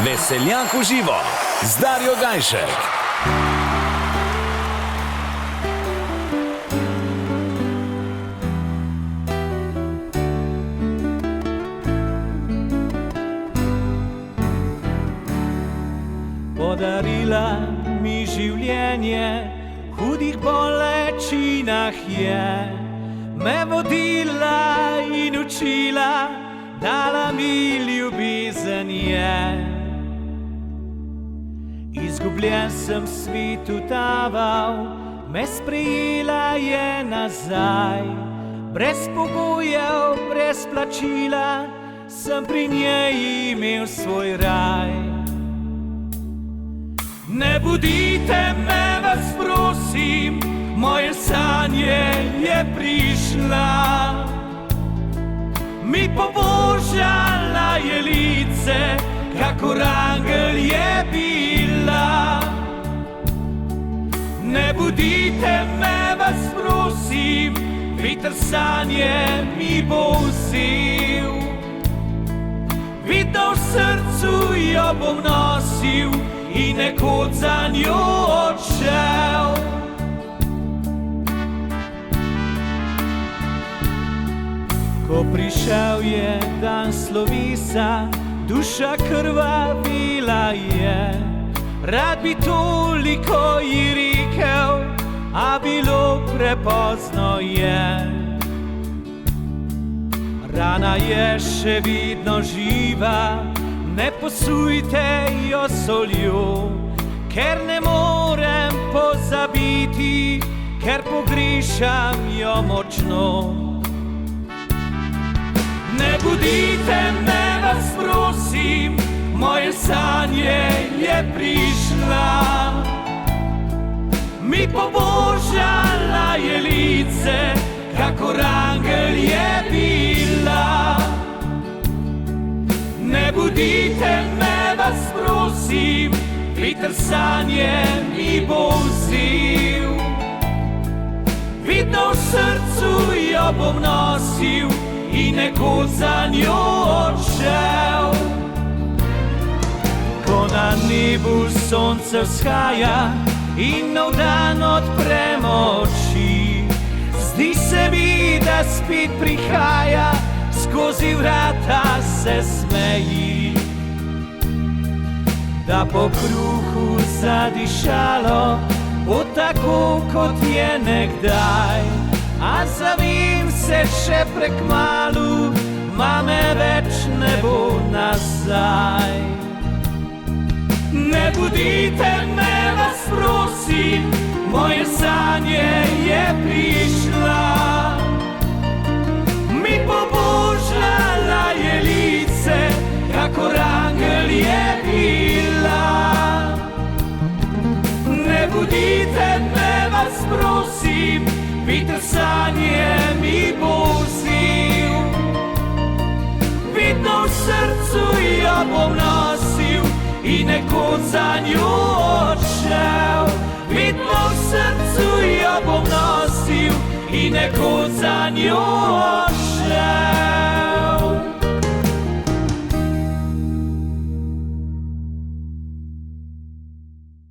Veseljak v živo z Darjo Gajšek. Podarila mi življenje, v hudih bolečinah je, me vodila in učila, dala mi ljubezen je. Izgubljen sem svetu taval, me sprejela je nazaj, brez pogojev, brez plačila, sem pri njej imel svoj raj. Ne budite me, vas prosim, moje sanje je prišla. Mi pobožala je lice, kakor angel je bila. Ne budite me, vas prosim, veter sanje mi bo vzel. Vidno v srcu jo bom nosil in nekoč za njo odšel. Ko prišel je dan slovesa, duša krvavila je. Rad bi toliko ji rekel, a bilo prepozno je. Rana je še vedno živa, ne posujte jo soljo, ker ne morem pozabiti, ker pogrešam jo močno. Ne budite me, vas prosim, moje sanje je prišla. Mi pobožala je lice, kakor angel je bila. Ne budite me, vas prosim, veter sanje mi bo vzel. Vidno v srcu jo bom nosil in nekoč za njo odšel. Ko na nebu sonce vzhaja in nov dan odpremo oči, zdi se mi, da spet prihaja, skozi vrata se smeji. Da po kruhu zadišalo bo tako, kot je nekdaj, a zavim se še prekmalu, mame več ne bo nazaj. Ne budite me, vas prosim, moje sanje je prišla. Mi pobožala je lice, kakor angel je bila. Ne budite me, vas prosim, veter sanje mi bo vzel. Vidno v srcu jo bom nosil in nekoč za njo odšel. Vidno v srcu jo bom nosil in nekoč za njo odšel.